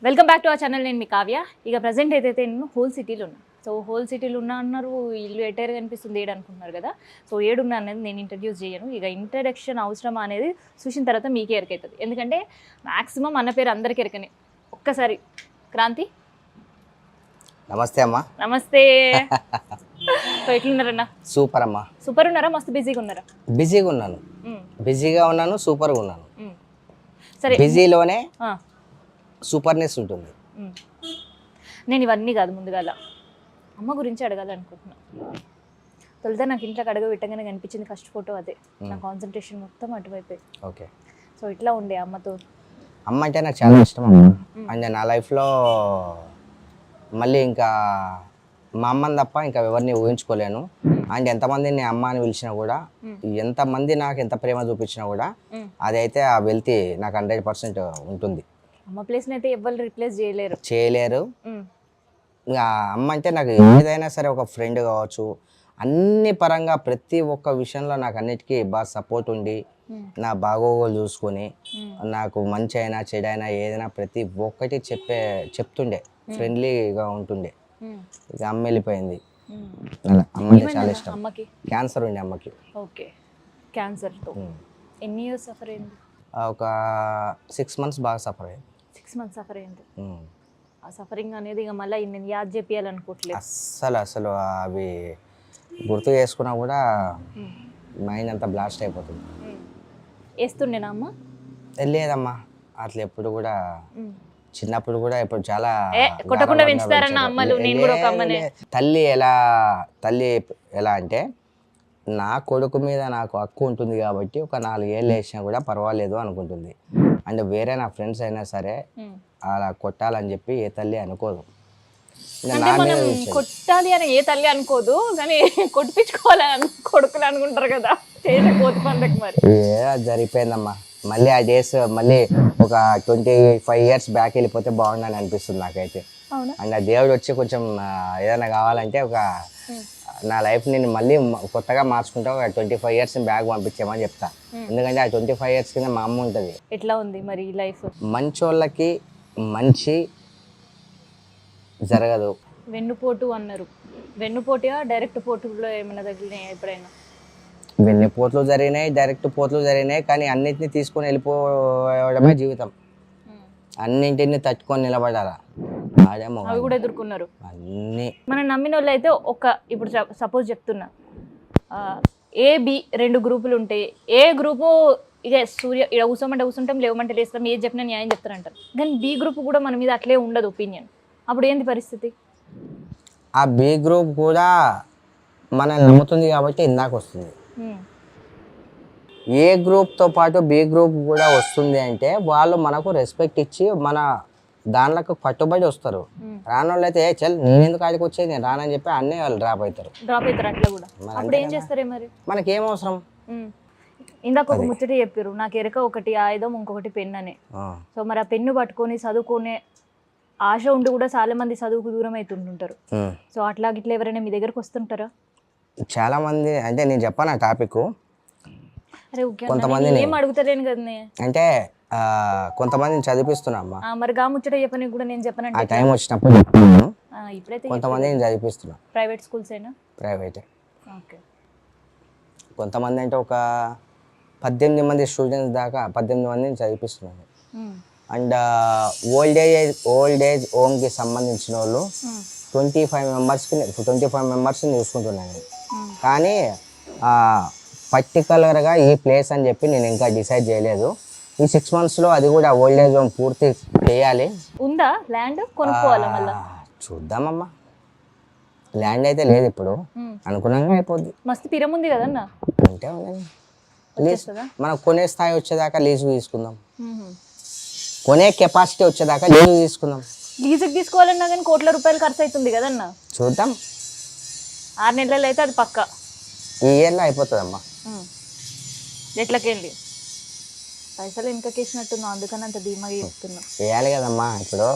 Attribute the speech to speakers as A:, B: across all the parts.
A: Welcome back to our channel. నేను మీ కావ్య. ఇక present ఏదైతే నేను హోల్ సిటీలో ఉన్నా. సో హోల్ సిటీలో ఉన్నా అన్నారు, ఇల్లు ఎటైర్ కనిపిస్తుంది ఏడు అనుకుంటున్నారు కదా. సో ఏడున్నా అనేది నేను ఇంట్రడ్యూస్ చేయను. ఇక ఇంట్రడక్షన్ అవసరం అనేది చూసిన తర్వాత మీకే ఎరకవుతుంది. ఎందుకంటే మ్యాక్సిమం అన్న పేరు అందరికీ ఎరకనే. ఒక్కసారి క్రాంతి.
B: నమస్తే అమ్మా.
A: నమస్తే. సో ఎట్లున్నారన్నా?
B: సూపర్ అమ్మా.
A: సూపర్ ఉన్నారా? మస్తు బిజీగా ఉన్నారా?
B: బిజీగా ఉన్నాను, బిజీగా ఉన్నాను, సూపర్గా ఉన్నాను.
A: సరే,
B: బిజీలోనే సూపర్నెస్ ఉంటుంది.
A: నేను ఇవన్నీ కాదు, ముందుగాల అమ్మ గురించి అడగాలనుకుంటున్నా. తొలుత నాకు ఇంట్లోకి అడగ పెట్టగానే కనిపించింది ఫస్ట్ ఫోటో అదే. నా కాన్సన్ట్రేషన్ మొత్తం అటువైపే.
B: ఓకే,
A: సో ఇట్లా ఉండే అమ్మతో.
B: అమ్మ అంటే నాకు చాలా ఇష్టం అమ్మ. అంటే నా లైఫ్లో మళ్ళీ ఇంకా మా అమ్మని తప్ప ఇంకా ఎవరిని ఊహించుకోలేను. అండ్ ఎంతమందిని అమ్మ అని పిలిచినా కూడా, ఎంతమంది నాకు ఎంత ప్రేమ చూపించినా కూడా అదైతే ఆ వెల్తి నాకు 100% ఉంటుంది.
A: అమ్మ ప్లేస్ అయితే ఎవరు రీప్లేస్
B: చేయలేరు. ఇంకా అమ్మ అంటే నాకు ఏదైనా సరే, ఒక ఫ్రెండ్ కావచ్చు, అన్ని పరంగా ప్రతి ఒక్క విషయంలో నాకు అన్నిటికీ బాగా సపోర్ట్ ఉండి, నా బాగోగులు చూసుకొని, నాకు మంచి అయినా చెడైనా ఏదైనా ప్రతి ఒక్కటి చెప్తుండే, ఫ్రెండ్లీగా ఉంటుండే. ఇక అమ్మ వెళ్ళిపోయింది. అమ్మ అంటే చాలా ఇష్టం.
A: అమ్మకి
B: క్యాన్సర్ ఉండే అమ్మకి.
A: ఓకే, క్యాన్సర్తో ఎన్ని ఇయర్స్ సఫర్ అయింది?
B: ఒక 6 months బాగా సఫర్ అయ్యింది.
A: 6 months సఫర్ అయింది. ఆ సఫరింగ్ అనేది ఇక మళ్ళీ నేను యాద్ చేయాలనుకోవట్లేదు
B: అసలు అవి గుర్తు చేసుకున్నా కూడా మైండ్ అంతా బ్లాస్ట్ అయిపోతుంది.
A: వేస్తుండేనా అమ్మ?
B: లేదమ్మా, అట్లా ఎప్పుడు కూడా, చిన్నప్పుడు కూడా ఇప్పుడు చాలా
A: కొట్టకుండా పెంచుతారన్న అమ్మలు. నేను కూడా ఒక అమ్మనే.
B: తల్లి ఎలా అంటే, నా కొడుకు మీద నాకు హక్కు ఉంటుంది కాబట్టి ఒక 4 ఏళ్ళు వేసినా కూడా పర్వాలేదు అనుకుంటుంది. అండ్ వేరే నా ఫ్రెండ్స్ అయినా సరే అలా కొట్టాలని చెప్పి ఏ తల్లి అనుకోదు.
A: కొట్టాలి అని ఏ తల్లి అనుకోదు, కానీ కొట్టించుకోవాలని కొడుకులు అనుకుంటారు కదా. కోతి పండుగ మరి
B: జరిగిపోయిందమ్మా. మళ్ళీ ఆ డేస్ మళ్ళీ ఒక 25 years బ్యాక్ వెళ్ళిపోతే బాగుండని అనిపిస్తుంది నాకైతే. అండ్ ఆ దేవుడు వచ్చి కొంచెం ఏదైనా కావాలంటే ఒక నా లైఫ్ నేను మళ్ళీ కొత్తగా మార్చుకుంటా, ఒక 25 years బ్యాక్ పంపించామని చెప్తా. ఎందుకంటే ఆ 25 years కింద మా అమ్మ ఉంటుంది.
A: ఎట్లా ఉంది మరి లైఫ్?
B: మంచోళ్ళకి మంచి జరగదు.
A: వెన్నుపోటు అన్నారు. వెన్నుపోటుగా డైరెక్ట్ పోటులో ఏమైనా తగిలినాయి ఎప్పుడైనా?
B: వెన్నుపోట్లు జరిగినాయి, డైరెక్ట్ పోట్లు జరిగినాయి, కానీ అన్నింటినీ తీసుకొని వెళ్ళిపోవడమే జీవితం. అన్నింటినీ తట్టుకొని నిలబడాలా.
A: అవి కూడా ఎదుర్కొన్నారు
B: అన్ని.
A: మనం నమ్మిన వాళ్ళు అయితే ఇప్పుడు సపోజ్ చెప్తున్నా, ఏ బి 2 గ్రూపులు ఉంటాయి. ఏ గ్రూపు ఇక సూర్య ఇక్కడ కూర్చోమంటే కూర్చుంటాం, లేవమంటే లేస్తాం, ఏది చెప్పినా న్యాయం చెప్తారంటారు. కానీ బి గ్రూప్ కూడా మన మీద అట్లే ఉండదు ఒపీనియన్. అప్పుడు ఏంటి పరిస్థితి?
B: ఆ బి గ్రూప్ కూడా మనల్ని నమ్ముతుంది కాబట్టి ఇందాక వస్తుంది. ఏ గ్రూప్తో పాటు బి గ్రూప్ కూడా వస్తుంది అంటే వాళ్ళు మనకు రెస్పెక్ట్ ఇచ్చి మన దానిలోకి కట్టుబడి వస్తారు. రానోళ్ళు అయితే చల్ నేను ఎందుకు ఆడికి వచ్చేది, నేను రానని చెప్పి అన్నీ వాళ్ళు డ్రాప్ అవుతారు.
A: అట్లా కూడా. అప్పుడు ఏం చేస్తారే మరి?
B: మనకేం అవసరం?
A: ఇందాక ఒక ముచ్చట చెప్పారు, నాకు ఎరక ఒకటి ఆయుధం, ఇంకొకటి పెన్ అనే. సో మరి ఆ పెన్ను పట్టుకొని చదువుకునే ఆశ ఉండి కూడా చాలా మంది చదువుకు దూరం అవుతుంటుంటారు. సో అట్లా గిట్లా ఎవరైనా మీ దగ్గరకు వస్తుంటారా?
B: చాలా మంది. అంటే నేను చెప్పాను ఆ టాపిక్.
A: కొంతమంది ఏం అడుగుతారేను కదా
B: అంటే కొంతమందిని చదివిస్తున్నా.
A: మరి గా ముచ్చట చెప్పని కూడా నేను చెప్పనంటే
B: ఆ టైం వచ్చినప్పుడు చెప్తున్నాను.
A: ఇప్పుడైతే
B: కొంతమందిని చదివిస్తున్నా.
A: ప్రైవేట్ స్కూల్స్ అయినా?
B: ప్రైవేటే.
A: ఓకే.
B: కొంతమంది అంటే ఒక 18 మంది స్టూడెంట్స్ దాకా 18 మందిని చదివిస్తున్నాను. అండ్ ఓల్డ్ ఏజ్ హోమ్కి సంబంధించిన వాళ్ళు 25 మెంబర్స్ని చూసుకుంటున్నాను. కానీ పర్టికులర్గా ఈ ప్లేస్ అని చెప్పి నేను ఇంకా డిసైడ్ చేయలేదు. ఈ 6 monthsలో అది కూడా ఓల్డ్ ఏజ్ హోమ్ పూర్తి చేయాలి.
A: ఉందా ల్యాండ్? కొనుక్కోవాలా మళ్ళీ?
B: చూద్దామమ్మా. ల్యాండ్ అయితే లేదు ఇప్పుడు, అనుకున్నాగా అయిపోద్ది.
A: మస్తు పిరం ఉంది కదన్న.
B: అంటే మనం కొనే స్థాయి వచ్చేదాకా లీజు తీసుకుందాం, కొనే కెపాసిటీ వచ్చేదాకా లీజు తీసుకుందాం.
A: లీజుకి తీసుకోవాలన్నా కానీ కోట్ల రూపాయలు ఖర్చు అవుతుంది కదన్న.
B: చూద్దాం.
A: 6 నెలలు అయితే అది పక్క.
B: ఈ ఇయర్లో అయిపోతుందమ్మా.
A: ఎట్లకెళ్ళి పైసలు వెనకకేసినట్టున్నా, అందుకని అంత ధీమాగా చెప్తున్నా.
B: వేయాలి కదమ్మా. ఇప్పుడు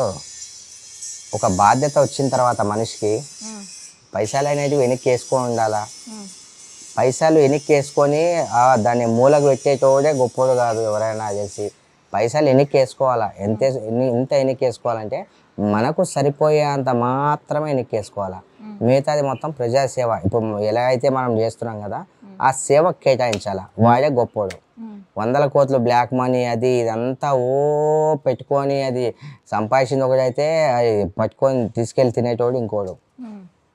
B: ఒక బాధ్యత వచ్చిన తర్వాత మనిషికి పైసలు అనేటివి వెనక్కి వేసుకొని ఉండాలా. పైసలు వెనక్కి వేసుకొని దాన్ని మూలకు పెట్టేటోడే గొప్పడు కాదు ఎవరైనా చేసి. పైసలు ఎన్నికేసుకోవాలా ఎంత ఎన్నికేసుకోవాలంటే మనకు సరిపోయేంత మాత్రమే ఎన్నికేసుకోవాలా. మిగతాది మొత్తం ప్రజాసేవ. ఇప్పుడు ఎలా అయితే మనం చేస్తున్నాం కదా ఆ సేవకు కేటాయించాలా. వాడే గొప్పోడు. 100 కోట్లు బ్లాక్ మనీ అది ఇదంతా పెట్టుకొని అది సంపాదించింది ఒకటైతే అది పట్టుకొని తీసుకెళ్ళి తినేటోడు ఇంకోడు.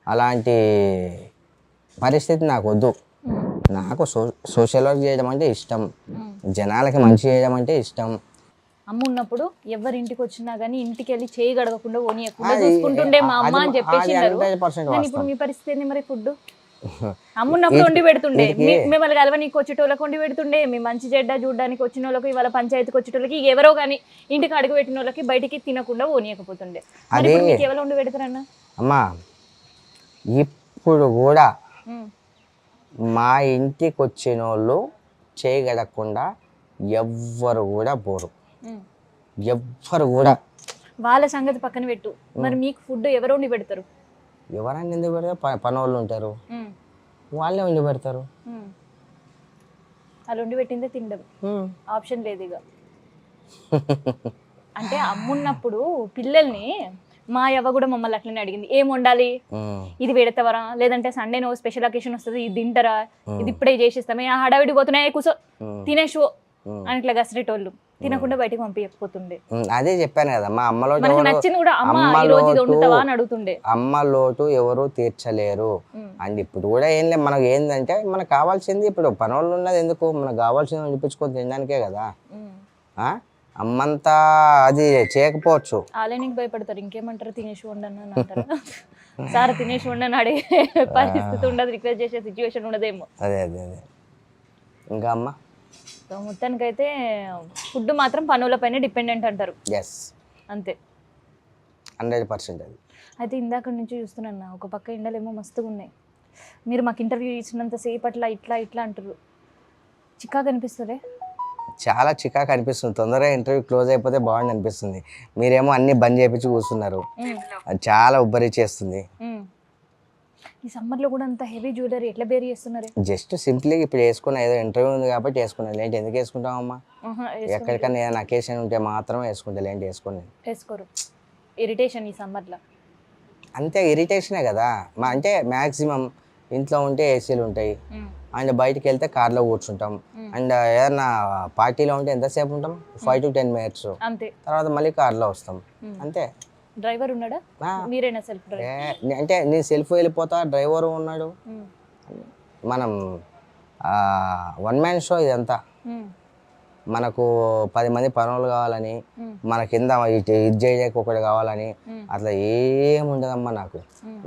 B: అలాంటి పరిస్థితి నాకు వద్దు. నాకు సోషల్ వర్క్ చేయడం అంటే ఇష్టం, జనాలకి మంచి చేయడం అంటే ఇష్టం.
A: అమ్మ ఉన్నప్పుడు ఎవరి ఇంటికి వచ్చినా కానీ ఇంటికి వెళ్ళి చేయి గడవకుండా ఓనియకుండా చూసుకుంటుండే మా అమ్మ అని చెప్పేసినారు. కానీ ఇప్పుడు మీ పరిస్థితి ఏంది మరి? ఫుడ్ అమ్మ ఉన్నప్పుడు వండి పెడుతుండే, మిమ్మల్ని కలవనీకి వచ్చేటోళ్ళకి వండి పెడుతుండే, మీ మంచి చెడ్డ చూడడానికి వచ్చిన వాళ్ళకి, ఇవాళ పంచాయతీకి వచ్చేటోళ్ళకి, ఎవరో కానీ ఇంటికి అడుగు పెట్టిన వాళ్ళకి బయటికి తినకుండా ఓనియకపోతుండే. మీకు ఎవరు వండి పెడతారన్న?
B: అమ్మా ఇప్పుడు కూడా మా ఇంటికి వచ్చిన వాళ్ళు చేయగలకుండా ఎవ్వరు కూడా పోరు. ఎవ్వరు కూడా.
A: వాళ్ళ సంగతి పక్కన పెట్టు, మరి మీకు ఫుడ్ ఎవరు వండి పెడతారు?
B: ఎవరైనా ఎందుకు పెడతారు? పని వాళ్ళు ఉంటారు, వాళ్ళే వండి పెడతారు.
A: వాళ్ళు వండి పెట్టిందే తినడం, ఆప్షన్ లేదు ఇక. అంటే అమ్మున్నప్పుడు పిల్లల్ని మా అవ్వ కూడా మమ్మల్ని అట్లనే అడిగింది, ఏం వండాలి, ఇది పెడతావరా, లేదంటే సండే నువ్వు స్పెషల్ అకేషన్ వస్తుంది ఇది తింటారా, ఇది ఇప్పుడే చేసేస్తామే, ఆ హడావిడి పోతున్నాయి కూర్చో తినేషో అని ఇట్లా గసిరేటోళ్ళు, తినకుండా బయటకు పంపించకపోతుండే.
B: అదే చెప్పాను కదా మా అమ్మలో
A: నచ్చింది కూడా అమ్మ ఈ రోజు ఇది వండుతావా అని అడుగుతుండే.
B: అమ్మ లోటు ఎవరు తీర్చలేరు. అండ్ ఇప్పుడు కూడా ఏం లేదు, మనకు ఏంటంటే మనకు కావాల్సింది ఇప్పుడు పనులు ఉన్నది ఎందుకు, మనకు కావాల్సింది వండిపించుకొని తినడానికే కదా. అమ్మంతా అది చేయకపోవచ్చు.
A: ఆలయానికి భయపడతారు, ఇంకేమంటారు, తినేసి వండను అని అంటారు. సార్ తినేసి వండని అడిగే పరిస్థితి ఉండదు, రిక్వెస్ట్ చేసే సిచ్యువేషన్ ఉండదేమో.
B: అదే అదే అదే. ఇంకా అమ్మ
A: మొత్తానికైతే ఫుడ్ మాత్రం పనులపైన డిపెండెంట్ అంటారు.
B: ఎస్
A: అంతే,
B: 100% అది.
A: అయితే ఇందాక నుంచి చూస్తున్నా ఒక పక్క ఎండలేమో మస్తుగా ఉన్నాయి, మీరు మాకు ఇంటర్వ్యూ ఇచ్చినంత సేపు అట్లా ఇట్లా ఇట్లా అంటారు, చిక్కాగా అనిపిస్తుంది.
B: చాలా చికాకు అనిపిస్తుంది, తొందరగా ఇంటర్వ్యూ క్లోజ్ అయిపోతే బాగుంది అనిపిస్తుంది. మీరేమో అన్ని బంద్ చేయించి కూర్చున్నారు, చాలా ఉబ్బరి చేస్తుంది.
A: ఈ సమ్మర్లో కూడా అంత హెవీ జ్యువెలరీ ఎట్లా బేర్ చేస్తున్నారు?
B: జస్ట్ సింప్లీ ఇప్పుడు వేసుకున్నా, ఏదో ఇంటర్వ్యూ ఉంది కాబట్టి వేసుకున్నాను. లేంటి ఎందుకు వేసుకుంటామమ్మా, ఎక్కడికన్నా ఏదైనా అకేషన్ ఉంటే మాత్రమే వేసుకుంటా, లేంటి
A: వేసుకోరు. ఇరిటేషన్ ఈ సమ్మర్లో
B: అంతే, ఇరిటేషనే కదా. అంటే మ్యాక్సిమం ఇంట్లో ఉంటే ఏసీలు ఉంటాయి, అండ్ బయటికి వెళ్తే కార్లో కూర్చుంటాం, అండ్ ఏదన్నా పార్టీలో ఉంటే ఎంతసేపు ఉంటాం, 5 to 10 minutes,
A: అంతే.
B: తర్వాత మళ్ళీ కార్లో వస్తాం అంతే.
A: డ్రైవర్ ఉన్నాడా? మీరేనా సెల్ఫ్ డ్రైవర్?
B: అంటే నేను సెల్ఫ్ వెళ్ళిపోతా, డ్రైవర్ ఉన్నాడు. మనం 1 man షో ఇదంతా. మనకు 10 మంది పనులు కావాలని, మన కింద ఇది చేయడానికి ఒకటి కావాలని అట్లా ఏముండదమ్మా. నాకు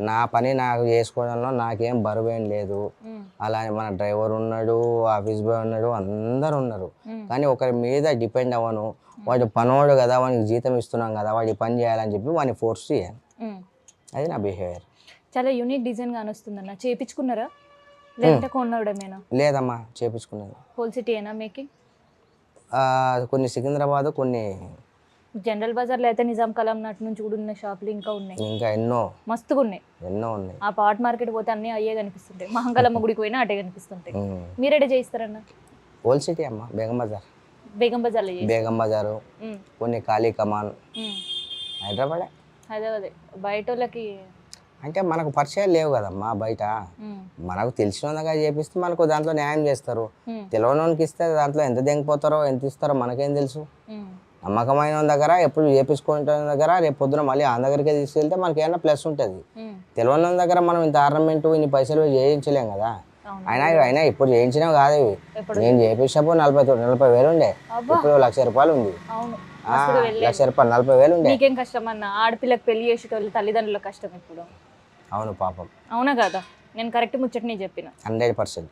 B: నా పని నాకు చేసుకోవడంలో నాకేం బరువేం లేదు. అలానే మన డ్రైవర్ ఉన్నాడు, ఆఫీస్ బాయ్ ఉన్నాడు, అందరు ఉన్నారు. కానీ ఒకరి మీద డిపెండ్ అవ్వను. వాడు పనోడు కదా, వాడికి జీతం ఇస్తున్నాం కదా, వాడి పని చేయాలని చెప్పి వాడిని ఫోర్స్ చేయాలి. అది నా బిహేవియర్.
A: చాలా యూనిక్ డిజైన్ గా వస్తుందన్న. చేయించుకున్నారా లేదంటే కొనడమేనా?
B: లేదమ్మా, చేయించుకున్నది.
A: హోల్ సిటీ ఏనా మేకింగ్?
B: కొన్ని సికింద్రాబాద్, కొన్ని
A: జనరల్ బజార్లో అయితే నిజాం కలాం నాటి నుంచి కూడా ఉన్న షాపులు ఇంకా ఉన్నాయి, ఇంకా
B: ఎన్నో
A: మస్తుగా ఉన్నాయి,
B: ఎన్నో ఉన్నాయి.
A: ఆ పాట్ మార్కెట్ పోతే అన్నీ అయ్యే కనిపిస్తుంటాయి, మహంకాళమ్మ గుడికి పోయినా అటే కనిపిస్తుంటాయి. మీరేడే చేయిస్తారన్న?
B: హోల్ సిటీ అమ్మా, బేగం బజార్.
A: బేగం బజార్లో?
B: బేగం బజారు, కొన్ని ఖాళీ కమాన్, హైదరాబాద్. బయట వాళ్ళకి అంటే మనకు పరిచయాలు లేవు కదమ్మా బయట. మనకు తెలిసిన దగ్గర చేపిస్తే మనకు దాంట్లో న్యాయం చేస్తారు. తెలియనోనికి ఇస్తే దాంట్లో ఎంత దెంగిపోతారో ఎంత ఇస్తారో మనకేం తెలుసు. నమ్మకమైన దగ్గర ఎప్పుడు చేపించుకుంటున్న దగ్గర రేపు పొద్దున మళ్ళీ ఆ దగ్గరికే తీసుకెళ్తే మనకి ఏమైనా ప్లస్ ఉంటుంది. తెలియని దగ్గర మనం ఇంత ఆర్నమెంట్ ఇన్ని పైసలు చేయించలేం కదా. అయినా ఇప్పుడు చేయించినా కాదు ఇవి. నేను చేయించినప్పుడు 40,000 ఉండే, ఇప్పుడు 1,00,000 రూపాయలు ఉంది. 1,00,000 రూపాయలు 40,000 ఉండే.
A: నీకేం కష్టం అన్న, ఆడపిల్లకి పెళ్లి చేసేటోళ్ళు తల్లిదండ్రుల కష్టం ఇప్పుడు.
B: అవును పాపం.
A: అవునా కదా, నేను కరెక్ట్ ముచ్చటనే చెప్పిన.
B: 100%.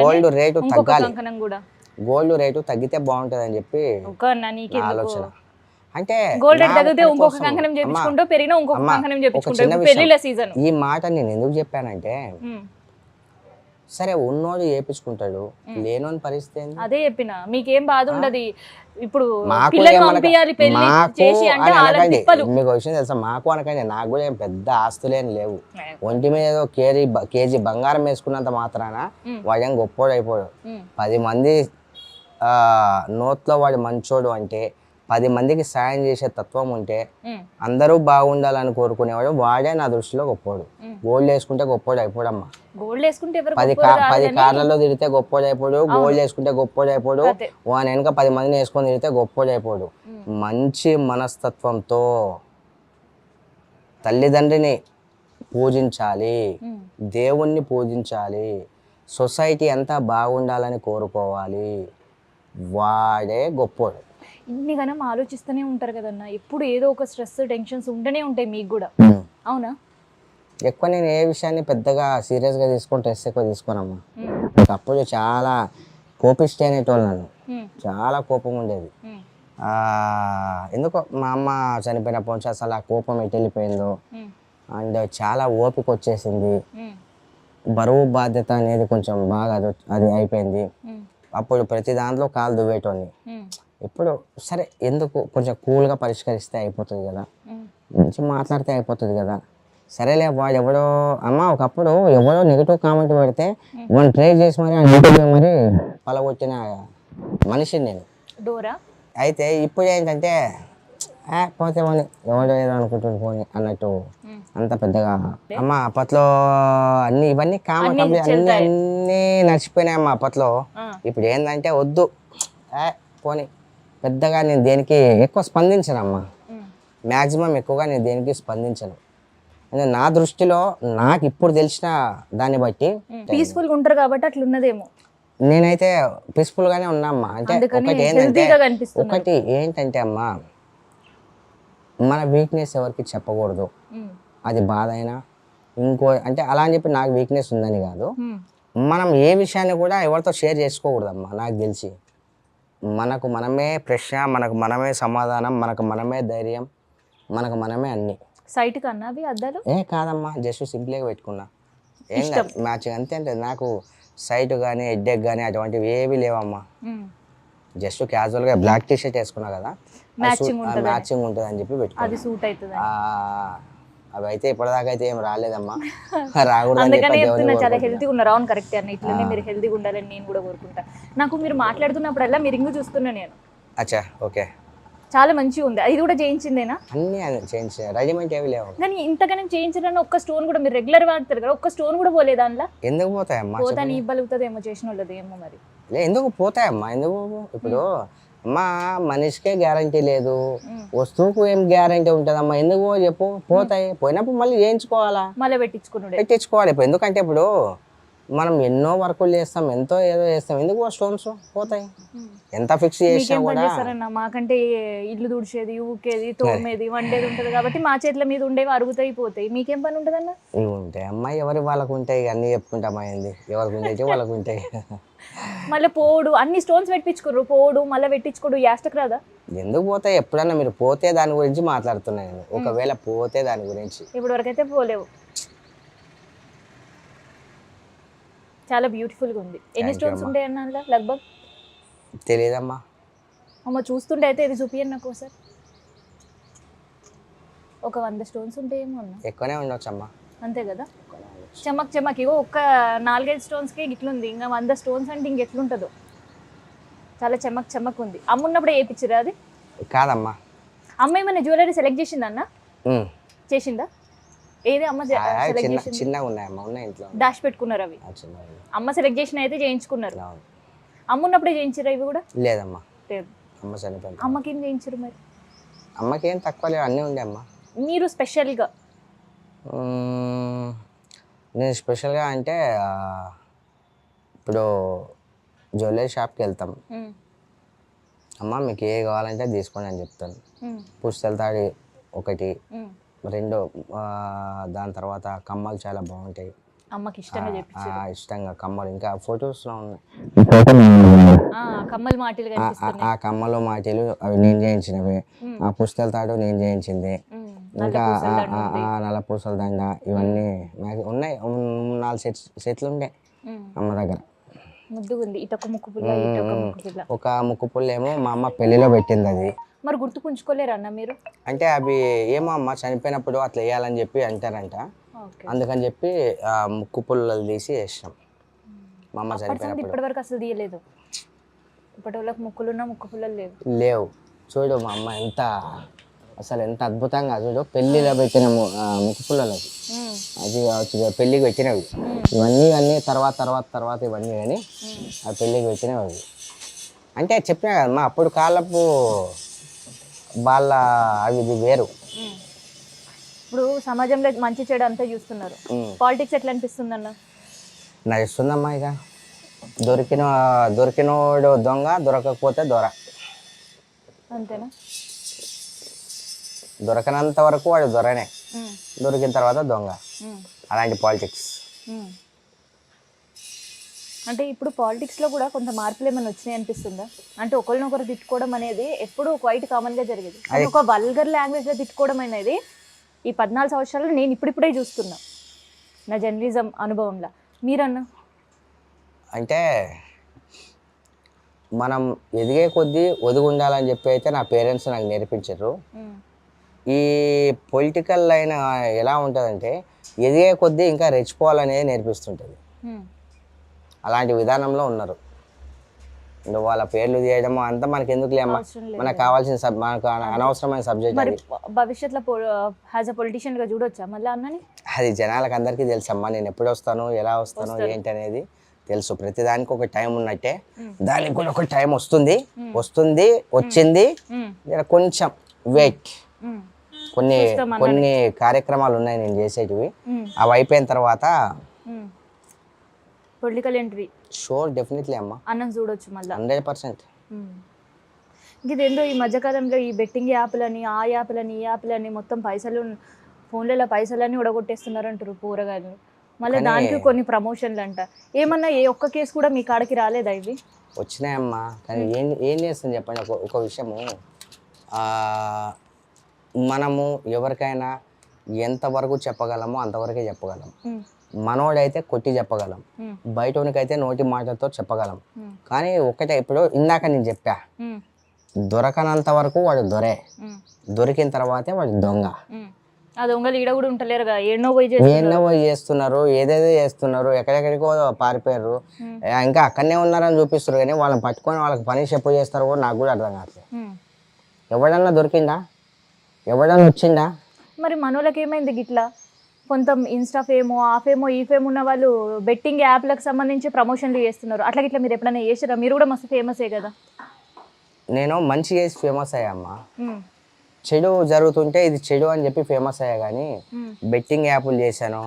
A: గోల్డ్
B: రేటు తగ్గాలి, గోల్డ్ రేటు తగ్గితే బాగుంటది అని చెప్పి ఆలోచన. అంటే
A: గోల్డ్ రేట్ తగ్గితే ఇంకొక కంకణం చేపించుకుంటూ పెరిగినా ఇంకొక కంకణం చేపించుకుంటూ పెళ్లిల సీజన్.
B: ఈ మాట నేను ఎందుకు చెప్పానంటే, సరే ఉన్నోడు చేపించుకుంటాడు, లేనోని పరిస్థితి ఏంది?
A: అదే చెప్పిన, మీకేం బాధ ఉండదు. ఇప్పుడు పిల్లలు పంపియాలి పెళ్లి చేసి అంటే
B: మీకు విషయం తెలుసా, మాకు అనకండి, నాకు కూడా ఏం పెద్ద ఆస్తులేం లేవు. ఒంటి మీద ఏదో కేజీ బంగారం వేసుకున్నంత మాత్రాన వాడేం గొప్పోడు అయిపోయాడు. 10 మంది నోట్లో వాడు మంచోడు అంటే 10 మందికి సాయం చేసే తత్వం ఉంటే అందరూ బాగుండాలని కోరుకునేవాడు వాడే నా దృష్టిలో గొప్పోడు. గోల్డ్ వేసుకుంటే గొప్పోడు అయిపోడమ్మా.
A: గోల్డ్ వేసుకుంటే ఎవరు
B: 10 కార్లలో తిరిగితే గొప్పోడు అయిపోడు, గోల్డ్ వేసుకుంటే గొప్పోడు అయిపోడు, వాని వెనక 10 మందిని వేసుకొని తిరిగితే గొప్పోడు అయిపోడు. మంచి మనస్తత్వంతో తల్లిదండ్రిని పూజించాలి, దేవుణ్ణి పూజించాలి, సొసైటీ అంతా బాగుండాలని కోరుకోవాలి, వాడే గొప్పోడు.
A: ఇన్ని గనం ఆలోచిస్తూనే ఉంటారు కదన్నా, ఎప్పుడు ఏదో ఒక స్ట్రెస్ టెన్షన్స్ ఉంటూనే ఉంటాయి మీకు కూడా, అవునా?
B: ఎక్కువ నేను ఏ విషయాన్ని పెద్దగా సీరియస్గా తీసుకొని స్ట్రెస్ ఎక్కువ తీసుకోనమ్మా. ఒకప్పుడు చాలా కోపిష్టి అనేటోళ్ళు, నన్ను చాలా కోపం ఉండేది. ఎందుకో మా అమ్మ చనిపోయినప్పటి నుంచి అసలు ఆ కోపం ఎటు వెళ్ళిపోయిందో, అండ్ చాలా ఓపిక వచ్చేసింది, బరువు బాధ్యత అనేది కొంచెం బాగా అది అయిపోయింది. అప్పుడు ప్రతి దాంట్లో కాలు దువ్వేటోని. ఇప్పుడు సరే ఎందుకు కొంచెం కూల్గా పరిష్కరిస్తే అయిపోతుంది కదా, మంచి మాట్లాడితే అయిపోతుంది కదా, సరేలే వాడు ఎవడో అమ్మ ఒకప్పుడు ఎవడో నెగిటివ్ కామెంట్ పెడితే వాడిని ట్రై చేసి మరి పలగొట్టిన మనిషిని నేను.
A: డోరా
B: అయితే ఇప్పుడు ఏంటంటే పోతే పోని ఎవడో ఏదో అనుకుంటుంది పోని అన్నట్టు అంత పెద్దగా. అమ్మ అప్పట్లో అన్ని ఇవన్నీ అన్నీ నడిచిపోయినాయమ్మా అప్పట్లో. ఇప్పుడు ఏంటంటే వద్దు పోని పెద్దగా నేను దేనికి ఎక్కువ స్పందించనమ్మా, మ్యాక్సిమం ఎక్కువగా నేను దేనికి స్పందించను. అంటే నా దృష్టిలో నాకు ఇప్పుడు తెలిసిన దాన్ని బట్టి
A: పీస్ఫుల్గా ఉంటారు కాబట్టి అట్లా ఉన్నదేమో.
B: నేనైతే పీస్ఫుల్గానే ఉన్నామ్మా. అంటే ఒకటి ఏంటంటే అమ్మా, మన వీక్నెస్ ఎవరికి చెప్పకూడదు, అది బాధ అయినా ఇంకో అంటే అలా అని చెప్పి నాకు వీక్నెస్ ఉందని కాదు, మనం ఏ విషయాన్ని కూడా ఎవరితో షేర్ చేసుకోకూడదమ్మా. నాకు తెలిసి మనకు మనమే ప్రశ్న, మనకు మనమే సమాధానం, మనకు మనమే ధైర్యం, మనకు మనమే అన్ని.
A: సైట్ కన్నా అవి అద్దాలు
B: కాదమ్మా, జస్ట్ సింపుల్గా పెట్టుకున్నా, ఏం కాదు మ్యాచింగ్ అంతే. అంటే నాకు సైట్ కానీ హెడ్ఏక్ కానీ అటువంటివి ఏవి లేవమ్మా. జస్ట్ క్యాజువల్గా బ్లాక్ టీ షర్ట్ వేసుకున్నా కదా, మ్యాచింగ్ ఉంటుంది అని చెప్పి పెట్టుకున్నా. అవి అయితే ఇప్పటిదాకా అయితే ఏం రాలేదమ్మా, రాకూడదు.
A: చాలా హెల్తీగా ఉన్నారు. అవును కరెక్ట్ అన్న, ఇట్లనే మీరు హెల్తీగా ఉండాలని నేను కూడా కోరుకుంటా. నాకు మీరు మాట్లాడుతున్నప్పుడల్లా మీరు రింగు చూస్తున్నా నేను.
B: అచ్చా ఓకే,
A: చాలా మంచిగా ఉంది. ఇది కూడా చేయించిందేనా?
B: అన్ని చేయించే రెడీమేడ్ ఏవి లేవు.
A: కానీ ఇంతగానే చేయించడానికి ఒక్క స్టోన్ కూడా మీరు రెగ్యులర్ వాడతారు కదా, ఒక్క స్టోన్ కూడా పోలేదు అందులో.
B: ఎందుకు పోతాయమ్మా?
A: పోతా నీ ఇవ్వలుగుతుంది ఏమో చేసిన వాళ్ళది ఏమో మరి.
B: ఎందుకు పోతాయమ్మా? ఎందుకు ఇప్పుడు అమ్మా మనిషికే గ్యారంటీ లేదు, వస్తువుకు ఏం గ్యారంటీ ఉంటుందమ్మా? ఎందుకు చెప్పు, పోతాయి. పోయినప్పుడు మళ్ళీ చేయించుకోవాలా,
A: మళ్ళీ
B: పెట్టించుకోవాలి. ఇప్పుడు ఎందుకంటే ఇప్పుడు మనం ఎన్నో వర్కులు చేస్తాం, ఎంతో ఏదో చేస్తాం, ఎందుకు స్టోన్స్ పోతాయి? ఎంత ఫిక్స్ చేసినా కూడా.
A: మాకంటే ఇల్లు తుడిచేది, ఊకేది, తోమేది, వండేది ఉంటది కాబట్టి మా చేతుల మీద ఉండేవి అరుగుతాయి పోతాయి. మీకేం పని ఉంటుంది అన్న?
B: ఇవి ఉంటాయి అమ్మాయి, ఎవరి వాళ్ళకు ఉంటాయి, అన్ని చెప్పుకుంటామా ఏంది, ఎవరికి ఉంటాయి వాళ్ళకు ఉంటాయి.
A: మళ్ళీ పోడు అన్ని స్టోన్స్ పెట్టించుకోరు, పోడు మళ్ళీ పెట్టించుకోడు, యాస్టక్ రాదా?
B: ఎందుకు పోతాయి? ఎప్పుడన్నా మీరు పోతే దాని గురించి మాట్లాడుతున్నాను, ఒకవేళ పోతే దాని గురించి.
A: ఇప్పుడు వరకైతే పోలేవు. చాలా బ్యూటిఫుల్గా ఉంది. ఎన్ని స్టోన్స్ ఉంటాయి అన్న అందులో లగ్భగ్?
B: తెలియదమ్మా.
A: అమ్మ చూస్తుంటే అయితే ఇది చూపియండి నాకు ఒకసారి. ఒక 100 స్టోన్స్ ఉంటాయేమో అన్న.
B: ఎక్కువనే ఉండొచ్చమ్మా.
A: అంతే కదా, చెమక్ చెమక్. ఇగో ఒక్క 4-5 స్టోన్స్కి ఇట్లుంది, ఇంకా 100 స్టోన్స్ అంటే ఇంకెట్లుంటుందో. చాలా చెమక్ చెమక్ ఉంది. అమ్మ ఉన్నప్పుడే వేయించిరా అది?
B: కాదమ్మా.
A: అమ్మ ఏమైనా జ్యువెలరీ సెలెక్ట్ చేసిందా అన్న? చేసిందా? ఏది అమ్మ
B: చిన్నగా ఉన్నాయమ్మా, ఉన్నాయి ఇంట్లో.
A: డాష్ పెట్టుకున్నారు అవి? అమ్మ సెలెక్ట్ చేసిన అయితే చేయించుకున్నారు. అమ్మ ఉన్నప్పుడే చేయించారా ఇవి కూడా?
B: లేదమ్మా, అమ్మ చనిపోయింది.
A: అమ్మకి ఏం చేయించారు మరి?
B: అమ్మకి ఏం తక్కువ లేవు, అన్నీ ఉండే అమ్మ.
A: మీరు స్పెషల్గా?
B: నేను స్పెషల్గా అంటే ఇప్పుడు జ్యువెలరీ షాప్కి వెళ్తాం, అమ్మ మీకు ఏ కావాలంటే తీసుకోండి అని చెప్తాను. పుస్తల తాడి ఒకటి, 2 దాని తర్వాత కమ్మలు చాలా బాగుంటాయి.
A: అమ్మకి ఇష్టంగా చెప్పించారు.
B: ఇష్టంగా కమ్మలు, ఇంకా ఫొటోస్లో ఉన్నాయి
A: కమ్మలు మాటలు కనిపిస్తున్నాయి.
B: ఆ కమ్మలు మాటలు అవి నేను చేయించినవి. ఆ పుస్తల తాడు నేను చేయించింది. ఇంకా నల్ల పూసల దండ ఇవన్నీ ఉన్నాయి. 4 సెట్లు ఉండే అమ్మ దగ్గర. ఒక ముక్కు పుల్ల ఏమో మా అమ్మ పెళ్లిలో పెట్టింది, అది
A: మరి గుర్తుకుంచుకోలేరు అన్న మీరు? అంటే
B: అవి ఏమో అమ్మ చనిపోయినప్పుడు అట్లా వేయాలని చెప్పి అంటారంట, అందుకని చెప్పి ఆ ముక్కు పుల్లలు తీసి వేసినాం. మా అమ్మ చనిపోయినప్పుడు
A: ఇప్పటివరకు అసలు తీయలేదు. ఇప్పటి వాళ్ళకి ముక్కులున్నా ముక్కు పుల్లలు లేవు.
B: లేవు. చూడు మా అమ్మ అసలు ఎంత అద్భుతంగా చూడు పెళ్ళిలో పెట్టిన ముక్కు పుల్లలు అది కావచ్చు, పెళ్ళికి పెట్టినవి ఇవన్నీ తర్వాత ఇవన్నీ కానీ ఆ పెళ్ళికి పెట్టినవి అవి. అంటే చెప్పినా కదమ్మా అప్పుడు కాలపు వాళ్ళ అవి ఇది వేరు.
A: ఇప్పుడు సమాజంలో మంచి చెడు అంతా చూస్తున్నారు. పాలిటిక్స్ ఎట్లా అనిపిస్తుంది అన్న?
B: నడుస్తుందమ్మా ఇక దొరికినోడు దొంగ, దొరకకపోతే దొర.
A: అంతేనా?
B: దొరకనంత వరకు వాడు దొరనే, దొరికిన తర్వాత దొంగ. అలాంటి పాలిటిక్స్.
A: అంటే ఇప్పుడు పాలిటిక్స్లో కూడా కొంత మార్పులు ఏమైనా వచ్చినాయి అనిపిస్తుందా? అంటే ఒకరినొకరు తిట్టుకోవడం అనేది ఎప్పుడు క్వైట్ కామన్గా జరిగేది. అది ఒక వల్గర్ లాంగ్వేజ్లో తిట్టుకోవడం అనేది ఈ 14 సంవత్సరాలు నేను ఇప్పుడిప్పుడే చూస్తున్నా నా జర్నలిజం అనుభవంలో. మీరన్నా?
B: అంటే మనం ఎదిగే కొద్దీ ఒదిగి ఉండాలని చెప్పి అయితే నా పేరెంట్స్ నాకు నేర్పించారు. ఈ పొలిటికల్ లైన్ ఎలా ఉంటుందంటే ఎదిగే కొద్దీ ఇంకా రెచ్చిపోవాలనేది నేర్పిస్తుంటుంది. అలాంటి విధానంలో ఉన్నారు. వాళ్ళ పేర్లు తీయడం అంతా మనకి ఎందుకు లేమ్మా, మనకు కావాల్సిన మనకు అనవసరమైన సబ్జెక్ట్.
A: మరి భవిష్యత్తులో యాజ్ అ పొలిటీషియన్ గా చూడొచ్చా మళ్ళీ అన్నని?
B: అది జనాలకు అందరికీ తెలుసమ్మా. నేను ఎప్పుడు వస్తాను, ఎలా వస్తాను, ఏంటి అనేది తెలుసు. ప్రతిదానికి ఒక టైం ఉన్నట్టే దానికి కూడా ఒక టైం వస్తుంది, వచ్చింది. కొంచెం వెయిట్. కొన్ని కార్యక్రమాలు ఉన్నాయి నేను చేసేటివి, అవి అయిపోయిన తర్వాత
A: పొలిటికల్ ఎంట్రీ
B: షూర్ డెఫినెట్లీ అమ్మా
A: అన్నం చూడొచ్చు మళ్ళీ
B: 100%.
A: ఇదేందో ఈ మధ్యకాలంలో ఈ బెట్టింగ్ యాప్లని, ఆ యాప్లని, ఈ యాప్లని మొత్తం పైసలు ఫోన్లలో పైసలన్నీ ఉడగొట్టేస్తున్నారు అంటారు పూరగాయలు. మళ్ళీ దానికి కొన్ని ప్రమోషన్లు అంట. ఏమన్నా ఏ ఒక్క కేసు కూడా మీ కాడికి రాలేదా? ఇవి
B: వచ్చినాయమ్మా, కానీ ఏం చేస్తుంది చెప్పండి. ఒక విషయము, మనము ఎవరికైనా ఎంతవరకు చెప్పగలమో అంతవరకే చెప్పగలం. మనోడైతే కొట్టి చెప్పగలం, బయటోనికైతే నోటి మాటతో చెప్పగలం. కానీ ఒకటే, ఇప్పుడు ఇందాక నేను చెప్పా, దొరకనంత వరకు వాడు దొరే, దొరికిన తర్వాతే వాడు దొంగ.
A: దొంగలు ఈడ కూడా ఉంటలేరుగా, ఎన్నో పోయి
B: చేస్తున్నారు, ఏదేదో చేస్తున్నారు, ఎక్కడెక్కడికో పారిపోయారు, ఇంకా అక్కడనే ఉన్నారని చూపిస్తారు. కానీ వాళ్ళని పట్టుకొని వాళ్ళకి పని చెప్పు చేస్తారు కూడా నాకు కూడా అర్థం కావట్లేదు. ఎవడన్నా దొరికిందా, ఎవడన్నా వచ్చిందా?
A: మరి మనోళ్ళకి ఏమైంది గిట్లా? కొంత ఇన్స్టా ఫేమో, ఆ ఫేమో, ఈ ఫేమ్ ఉన్న వాళ్ళు బెట్టింగ్ యాప్లకు సంబంధించి ప్రమోషన్లు చేస్తున్నారు. అట్లా గిట్లా మీరు ఎప్పుడైనా చేసారా? మీరు కూడా మస్తు ఫేమసే కదా.
B: నేను మంచి చేసి ఫేమస్ అయ్యామ్మా. చెడు జరుగుతుంటే ఇది చెడు అని చెప్పి ఫేమస్ అయ్యా, కానీ బెట్టింగ్ యాప్లు చేశాను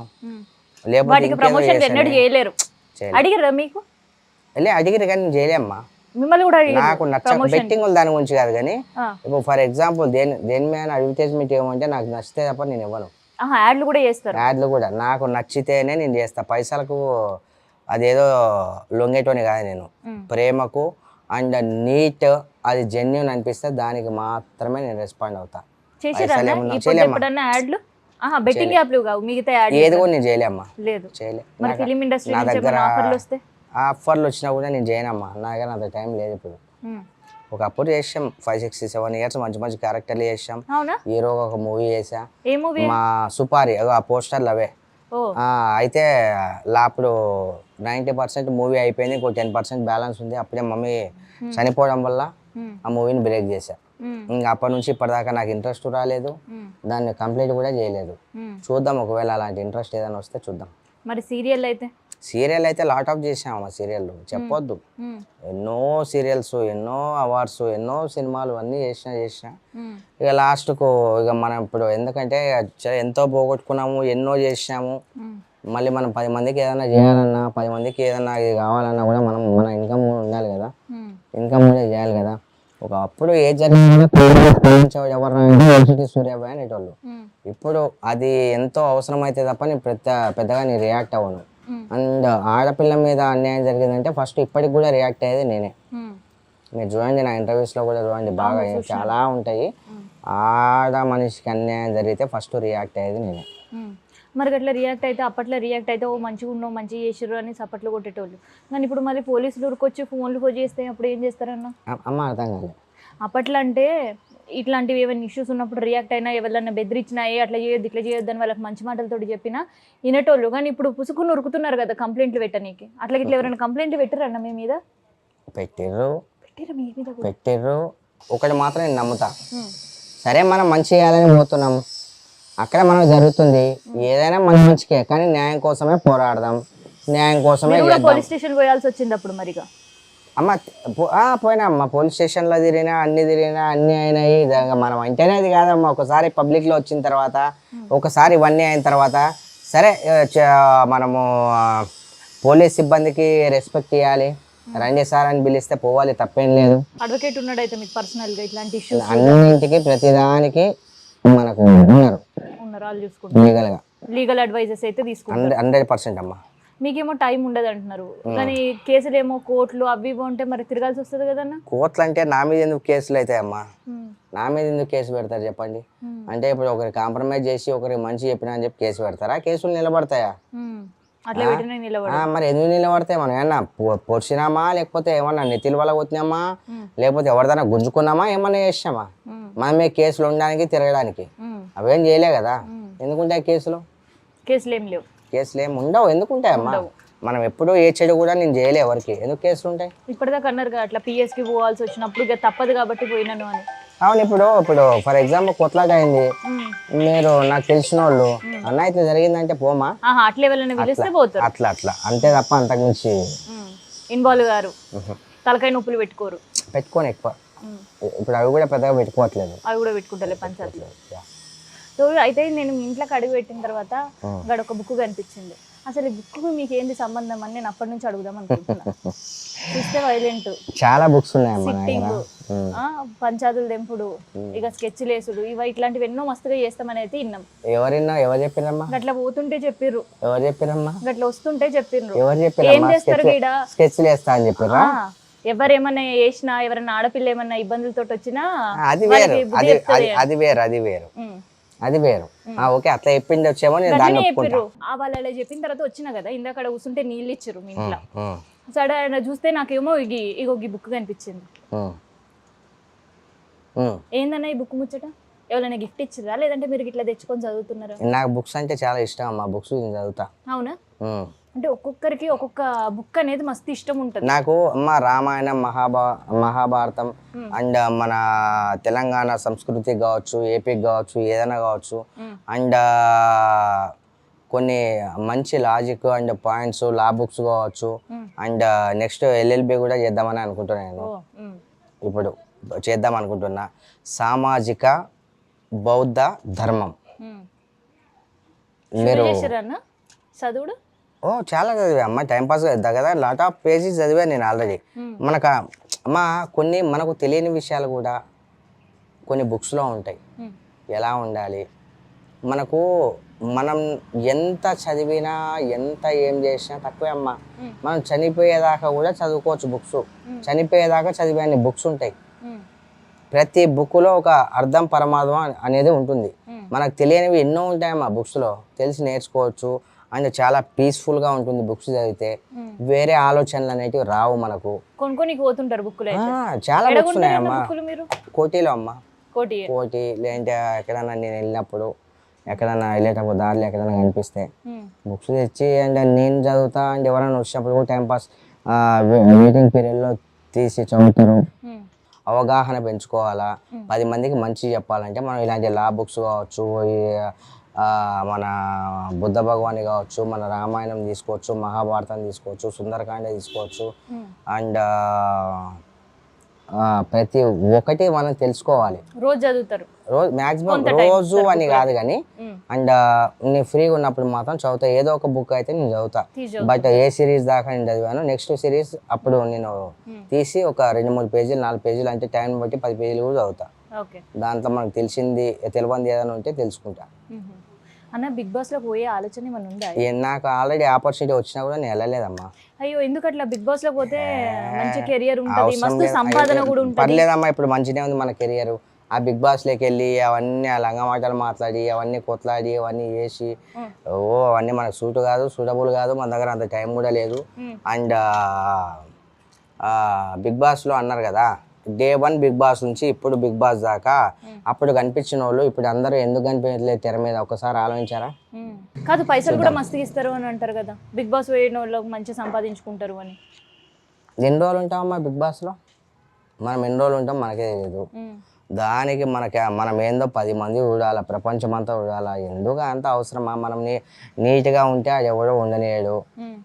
A: లేకపోతే ప్రమోషన్ ఎన్నడూ చేయలేరు. అడిగిరా మీకు?
B: అడిగిరు కానీ నేను చేయలేమ్మా.
A: మిమ్మల్ని కూడా
B: నాకు నచ్చ బెట్టింగ్ దాని గురించి కాదు, కానీ ఇప్పుడు ఫర్ ఎగ్జాంపుల్ దేని మీద అడ్వర్టైజ్మెంట్ ఏమంటే నాకు నచ్చితే తప్ప నేను ఇవ్వను.
A: యాడ్లు కూడా చేస్తారు.
B: యాడ్లు కూడా నాకు నచ్చితేనే నేను చేస్తా. పైసలకు అదేదో లొంగేటోని కాదు నేను. ప్రేమకు అండ్ నీట్, అది జెన్యూన్ అనిపిస్తే దానికి మాత్రమే నేను రెస్పాండ్ అవుతా. ఏది కూడా నేను చేయలేమ్మా, నా దగ్గర ఆఫర్లు వచ్చినా కూడా నేను చేయనమ్మా. నా దగ్గర అంత టైం లేదు ఇప్పుడు. ఒకప్పుడు చేసాం 5, 6, 7 ఇయర్స్ మంచి మంచి క్యారెక్టర్లు చేసాం. హీరో ఒక మూవీ చేసా, మా సుపారి, ఆ పోస్టర్లు అవే. అయితే అప్పుడు 90% మూవీ అయిపోయింది, ఇంకో 10% బ్యాలెన్స్ ఉంది. అప్పుడే మమ్మీ చనిపోవడం వల్ల ఆ మూవీని బ్రేక్ చేశా. ఇంకా అప్పటి నుంచి ఇప్పటిదాకా నాకు ఇంట్రెస్ట్ రాలేదు, దాన్ని కంప్లీట్ కూడా చేయలేదు. చూద్దాం, ఒకవేళ అలాంటి ఇంట్రెస్ట్ ఏదైనా వస్తే చూద్దాం.
A: మరి సీరియల్ అయితే లాట్ ఆఫ్ చేసాము. సీరియల్ చెప్పొద్దు, ఎన్నో సీరియల్స్, ఎన్నో అవార్డ్స్, ఎన్నో సినిమాలు అన్నీ చేసిన. ఇక లాస్ట్కు ఇక మనం ఇప్పుడు ఎందుకంటే ఎంతో పోగొట్టుకున్నాము, ఎన్నో చేసినాము. మళ్ళీ మనం 10 మందికి ఏదైనా చేయాలన్నా, 10 మందికి ఏదైనా కావాలన్నా కూడా మన ఇన్కమ్ ఉండాలి కదా, ఇన్కమ్ కూడా చేయాలి కదా. ఒకప్పుడు ఏ జరిగినా ఎవరు సూర్యాబాయ్ అనేటోళ్ళు. ఇప్పుడు అది ఎంతో అవసరమైతే తప్ప నేను పెద్దగా నేను రియాక్ట్ అవ్వను. అండ్ ఆడపిల్ల మీద అన్యాయం జరిగిందంటే ఫస్ట్ ఇప్పటికి కూడా రియాక్ట్ అయ్యేది నేనే. మీరు చూడండి, నా ఇంటర్వ్యూస్లో కూడా చూడండి, బాగా చాలా ఉంటాయి. ఆడ మనిషికి అన్యాయం జరిగితే ఫస్ట్ రియాక్ట్ అయ్యేది నేనే. మరి అట్లా రియాక్ట్ అయితే, అప్పట్లో రియాక్ట్ అయితే ఓ మంచిగా ఉన్నావు, మంచిగా చేసారు అని సపట్లు కొట్టేటోళ్ళు. కానీ ఇప్పుడు మళ్ళీ పోలీసులు ఊరికొచ్చి ఫోన్లు చేస్తే అప్పుడు ఏం చేస్తారన్న?
B: అమ్మ అర్థం కాదు.
A: అప్పట్లో అంటే ఇట్లాంటివి ఏమైనా ఇష్యూస్ ఉన్నప్పుడు రియాక్ట్ అయినా, ఎవరినన్నా బెదిరించినాయి, అట్లా చేయొద్దు ఇట్లా చేయొద్దు అని వాళ్ళకి మంచి మాటలతో చెప్పినా వినేటోళ్ళు. కానీ ఇప్పుడు పుసుకుని ఉరుకుతున్నారు కదా కంప్లైంట్లు పెట్టనీకి. అట్లా ఇట్లా ఎవరైనా కంప్లైంట్లు పెట్టారన్న మీ మీద?
B: పెట్టారు,
A: పెట్టిర్రు మీ మీద కూడా.
B: పెట్టిర్రు. ఒకటి మాత్రం నేను నమ్ముతా,
A: ఉమ్,
B: సరే మనం మంచి చేయాలని పోతున్నాం, అక్కడ మనకు జరుగుతుంది ఏదైనా మన మంచికే, కానీ న్యాయం కోసమే పోరాడదాం, న్యాయం కోసమే
A: మీరు కూడా
B: చేద్దాం.
A: పోలీస్ స్టేషన్ పోయాల్సి వచ్చింది అప్పుడు మరిగా.
B: అమ్మ పోయినా అమ్మ, పోలీస్ స్టేషన్లో తిరిగినా అన్ని అయినాయి. మనం అంటేనే అది కాదమ్మా, ఒకసారి పబ్లిక్లో వచ్చిన తర్వాత, ఒకసారి ఇవన్నీ అయిన తర్వాత సరే మనము పోలీస్ సిబ్బందికి రెస్పెక్ట్ ఇవ్వాలి, రండి సార్ అని పిలిస్తే పోవాలి, తప్పేం లేదు.
A: అడ్వకేట్ ఉన్నాడు అయితే మీకు పర్సనల్ గా ఇట్లాంటి ఇష్యూస్
B: అన్నింటికి ప్రతిదానికి మనకు ఉన్నారు
A: ఉన్నారు, వాళ్ళు చూసుకుంటారు.
B: లీగల్గా
A: లీగల్ అడ్వైజెస్ అయితే తీసుకుంటారు.
B: 100% అమ్మా.
A: మీకేమో టైం ఉండదు అంటున్నారు, కానీ కేసులు ఏమో కోర్టులు అవి ఇవి ఉంటే మరి తిరగాల్సి వస్తుంది కదన్నా.
B: కోర్టులు అంటే నా మీద ఎందుకు కేసులు అవుతాయమ్మా, నా మీద ఎందుకు కేసు పెడతారు చెప్పండి? అంటే ఇప్పుడు ఒకరి కాంప్రమైజ్ చేసి ఒకరికి మంచి చెప్పినా అని చెప్పి కేసు పెడతారా? కేసులు నిలబడతాయా?
A: అట్లా పెట్టిన నిలబడి
B: మరి ఎందుకు నిలబడతాయి? మనం ఏమన్నా పొడిచినామా, లేకపోతే ఏమన్నా నెత్తిల వల్ల కొట్టినామా, లేకపోతే ఎవరిదైనా గుంజుకున్నామా, ఏమన్నా చేసినామా? మనమే కేసులు ఉండడానికి తిరగడానికి అవేం చేయలే కదా. ఎందుకుంటాయి కేసులు?
A: కేసులు ఏం లేవు,
B: కేసులు ఏమి ఉండవు. ఎందుకుంటాయమ్మా? మనం ఎప్పుడూ ఏ చెడు కూడా నేను చేయలే ఎవరికి, ఎందుకు కేసులు ఉంటాయి?
A: ఇప్పటిదాకా అన్నారు కదా అట్లా పిఎస్కి పోవాల్సి వచ్చినప్పుడు ఇక తప్పదు కాబట్టి పోయినాను అని.
B: అవును, ఇప్పుడు ఫర్ ఎగ్జాంపుల్ కొట్లాట అయింది, మీరు నాకు తెలిసిన వాళ్ళు అన్న ఇట్లా జరిగిందంటే పోమా,
A: అట్లే వెళ్ళని పిలిస్తే పోతారు,
B: అట్లా అట్లా అంతే తప్ప అంతకుమించి
A: ఇన్వాల్వ్ గారు తలకాయ నొప్పులు
B: పెట్టుకోని ఎక్కువ. ఇప్పుడు అవి కూడా పెద్దగా పెట్టుకోవట్లేదు,
A: అవి కూడా పెట్టుకుంటారు పంచాయతీలో. సో అయితే నేను మీ ఇంట్లోకి అడుగు పెట్టిన తర్వాత ఇక్కడ ఒక బుక్ కనిపించింది. అసలు ఈ బుక్ మీకు ఏంటి సంబంధం అని నేను అప్పటి నుంచి అడుగుదాం అనుకుంటున్నా. చూస్తే వైలెంట్
B: చాలా బుక్స్ ఉన్నాయి,
A: సిట్టింగ్, పంచాదులు దెంపుడు, ఇక స్కెచ్ లేసుడు, ఇవి ఇట్లాంటివి ఎన్నో మస్తుగా చేస్తామని అయితే విన్నాం.
B: ఎవరు చెప్పిరమ్మా?
A: గట్లా పోతుంటే చెప్పిర్రు,
B: ఎవరు చెప్పిరమ్మా?
A: గట్లా వస్తుంటే చెప్పిర్రు.
B: ఎవరు
A: ఏం
B: చెప్పిరమ్మా?
A: చేస్తారు గీడ?
B: స్కెచ్ లేస్తా అని చెప్పిర్రా?
A: ఎవరేమన్నా చేసినా, ఎవరైనా ఆడపిల్ల ఏమన్నా ఇబ్బందులతో వచ్చినా
B: అది వేరు, అది వేరు, అది వేరు, అది వేరు. ఓకే, అట్లా చెప్పింది వచ్చేమో నేను దాన్ని ఒప్పుకుంటా.
A: వాళ్ళు అలా చెప్పిన తర్వాత వచ్చినా కదా, ఇందాక అక్కడ కూర్చుంటే నీళ్ళు ఇచ్చారు మీ ఇంట్లో. సడన్ చూస్తే నాకేమో ఇగో ఈ బుక్ కనిపించింది. ఏందన్నా ఈ బుక్ ముచ్చట? ఎవరైనా గిఫ్ట్ ఇచ్చిరా లేదంటే మీరు ఇట్లా తెచ్చుకొని చదువుతున్నారా?
B: నాకు బుక్స్ అంటే చాలా ఇష్టం అమ్మా, బుక్స్ నేను చదువుతా.
A: అవునా? అంటే ఒక్కొక్కరికి ఒక్కొక్క బుక్ అనేది మస్తు ఇష్టం ఉంటుంది.
B: నాకు అమ్మ రామాయణం, మహాభారతం అండ్ మన తెలంగాణ సంస్కృతి కావచ్చు, ఏపీకి కావచ్చు, ఏదైనా కావచ్చు, అండ్ కొన్ని మంచి logic and points law books కావచ్చు, అండ్ నెక్స్ట్ ఎల్ఎల్బి కూడా చేద్దామని అనుకుంటున్నాను నేను. ఇప్పుడు చేద్దాం అనుకుంటున్నా. సామాజిక బౌద్ధ ధర్మం. మీరు
A: చదువుడు
B: చాలా చదివా అమ్మ, టైంపాస్ కదా, లాట్ ఆఫ్ పేజెస్ చదివా నేను ఆల్రెడీ. అమ్మ కొన్ని మనకు తెలియని విషయాలు కూడా కొన్ని బుక్స్లో ఉంటాయి. ఎలా ఉండాలి, మనం ఎంత చదివినా ఎంత ఏం చేసినా తక్కువే అమ్మ. మనం చనిపోయేదాకా కూడా చదువుకోవచ్చు బుక్స్, చనిపోయేదాకా చదివే బుక్స్ ఉంటాయి. ప్రతి బుక్లో ఒక అర్థం పరమార్థం అనేది ఉంటుంది. మనకు తెలియనివి ఎన్నో ఉంటాయమ్మా బుక్స్లో, తెలిసి నేర్చుకోవచ్చు. అండ్ చాలా పీస్ఫుల్గా ఉంటుంది బుక్స్ చదివితే, వేరే ఆలోచనలు అనేటివి రావు మనకు. చాలా బుక్స్ ఉన్నాయమ్మా. కోటిలో అమ్మ, కోటి లేదంటే ఎక్కడన్నా నేను వెళ్ళినప్పుడు, ఎక్కడన్నా వెళ్ళేటప్పుడు దారిలో ఎక్కడైనా కనిపిస్తే బుక్స్ తెచ్చి అండ్ నేను చదువుతా. అండ్ ఎవరైనా వచ్చినప్పుడు కూడా టైంపాస్ వెయిటింగ్ పీరియడ్లో తీసి చదువుతారు. అవగాహన పెంచుకోవాలా, 10 మందికి మంచి చెప్పాలంటే మనం ఇలాంటి లా బుక్స్ కావచ్చు, మన బుద్ధ భగవాన్ కావచ్చు, మన రామాయణం తీసుకోవచ్చు, మహాభారతం తీసుకోవచ్చు, సుందరకాండ తీసుకోవచ్చు. అండ్ ప్రతి ఒక్కటి మనం తెలుసుకోవాలి.
A: రోజు చదువుతారు?
B: రోజు మ్యాక్సిమం రోజు అని కాదు కానీ, అండ్ నేను ఫ్రీగా ఉన్నప్పుడు మాత్రం చదువుతా. ఏదో ఒక బుక్ అయితే నేను చదువుతా. బట్ ఏ సిరీస్ దాకా నేను చదివాను, నెక్స్ట్ సిరీస్ అప్పుడు నేను తీసి ఒక 2-3 పేజీలు 4 పేజీలు అంటే టైం బట్టి 10 పేజీలు కూడా చదువుతా. దాంట్లో మనకు తెలియంది ఏదైనా ఉంటే తెలుసుకుంటా.
A: అన్న బిగ్ బాస్ లో పోయే ఆలోచన ఏమైనా ఉందా?
B: నాకు ఆల్రెడీ ఆపర్చునిటీ వచ్చినా కూడా నేను వెళ్ళలేదమ్మా.
A: అయ్యో ఎందుకు అట్లా? బిగ్ బాస్ లో పోతే మంచి కెరియర్ ఉంటుంది, మస్తు సంపాదన కూడా ఉంటుంది.
B: పర్లేదమ్మా, ఇప్పుడు మంచిగా ఉంది మన కెరియర్. ఆ బిగ్ బాస్ లోకి వెళ్ళి అవన్నీ ఆ లంగ మాటలు మాట్లాడి అవన్నీ కొట్లాడి అవన్నీ చేసి అవన్నీ మనకు సూట్ కాదు, సూటబుల్ కాదు. మన దగ్గర అంత టైం కూడా లేదు. అండ్ బిగ్ బాస్ లో అన్నారు కదా, డే 1 బిగ్ బాస్ నుంచి ఇప్పుడు బిగ్ బాస్ దాకా అప్పుడు కనిపించిన వాళ్ళు ఇప్పుడు అందరూ ఎందుకు కనిపించలేదు తెర మీద? ఒకసారి ఆలోచించారా?
A: కాదు, పైసలు కూడా మస్తు ఇస్తారు అని అంటారు కదా, బిగ్ బాస్ పోయిన వాళ్ళు మంచి సంపాదించుకుంటారు అని.
B: ఎన్ని రోజులు ఉంటావమ్మా బిగ్ బాస్ లో? మనం ఎన్ని రోజులు ఉంటాం మనకే తెలియదు.
A: ఉమ్,
B: దానికి మనం ఏందో 10 మంది చూడాలా, ప్రపంచం అంతా చూడాలా, ఎందుకు అంత అవసరమా? మనం నీట్గా ఉంటే అది ఎవడో ఉండనియడు,
A: ఉమ్,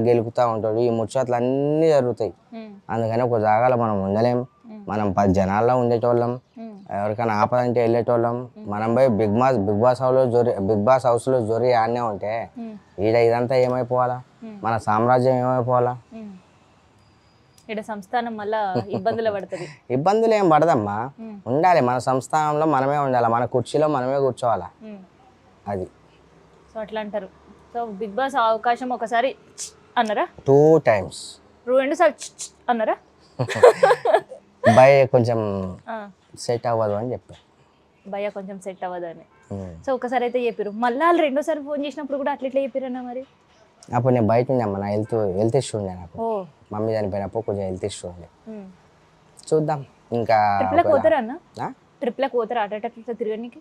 B: గెలుకుతూ ఉంటాడు, ఈ ముచ్చట్లు అన్నీ జరుగుతాయి.
A: ఉమ్,
B: అందుకని ఒక జాగాలో మనం ఉండలేం. మనం 10 జనాల్లో ఉండేటోళ్ళం,
A: ఉమ్,
B: ఎవరికైనా ఆపదంటే వెళ్ళేటోళ్ళం. మనం పోయి బిగ్ బాస్ హౌస్లో జొరి ఆడనే ఉంటే
A: ఉమ్,
B: ఇదంతా ఏమైపోవాలా? మన సామ్రాజ్యం ఏమైపోవాలా?
A: ఉమ్. ఈడ సంస్థానం మళ్ళా ఇబ్బందులు పడుతుంది.
B: ఇబ్బందులు ఏం పడదమ్మా,
A: ఉమ్.
B: ఉండాలి మన సంస్థానంలో మనమే ఉండాలి, మన కుర్చీలో మనమే కూర్చోవాలా.
A: ఉమ్.
B: అది
A: సో అట్లా అంటారు. సో బిగ్ బాస్ అవకాశం ఒకసారి ఛ్ అన్నారా,
B: 2 times.
A: 2 సార్లు ఛ్ అన్నారా?
B: కొంచెం
A: ఆ,
B: సెట్ అవ్వదు అని చెప్పారు.
A: భయ కొంచెం సెట్ అవ్వదని. సో ఒకసారి అయితే చెప్పారు, మళ్ళీ వాళ్ళు 2సారి ఫోన్ చేసినప్పుడు కూడా అట్లా చెప్పారన్నా మరి.
B: అప్పుడు నేను బయట ఉండమ్మా, నా హెల్త్ ఇష్యూ ఉండే నాకు.
A: ఓ,
B: మమ్మీ చనిపోయినప్పుడు కొంచెం హెల్త్ ఇష్యూ ఉండే.
A: ఉమ్.
B: చూద్దాం ఇంకా.
A: ట్రిప్లకు పోతారా అన్న?
B: ఆ?
A: ట్రిప్లకు పోతారా అట్లా తిరగడానికి?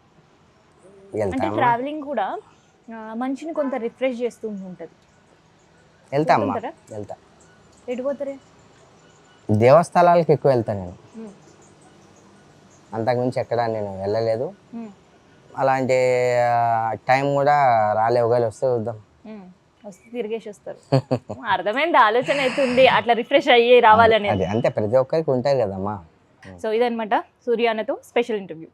A: అంటే
B: వెళ్తామా
A: ట్రావెలింగ్ కూడా మనిషిని కొంత రిఫ్రెష్ చేస్తూ ఉంటుంది.
B: వెళ్తామ్మా,
A: పోతుంటారా?
B: వెళ్తా.
A: ఎటు పోతారే?
B: దేవస్థానాలకు ఎక్కువ వెళ్తాను నేను,
A: ఉమ్,
B: అంతకుమించి ఎక్కడ నేను వెళ్ళలేదు.
A: ఉమ్,
B: అలాంటి టైం కూడా ఒకవేళ వస్తే చూద్దాం.
A: ఉమ్. వస్తే తిరిగేసి వస్తారు. అర్థమైంది, ఆలోచన అయితే ఉంది అట్లా రిఫ్రెష్ అయ్యి రావాలని.
B: అది అంతే, ప్రతి ఒక్కరికి ఉంటాయి కదమ్మా.
A: సో ఇదన్నమాట సూర్య అన్నతో స్పెషల్ ఇంటర్వ్యూ.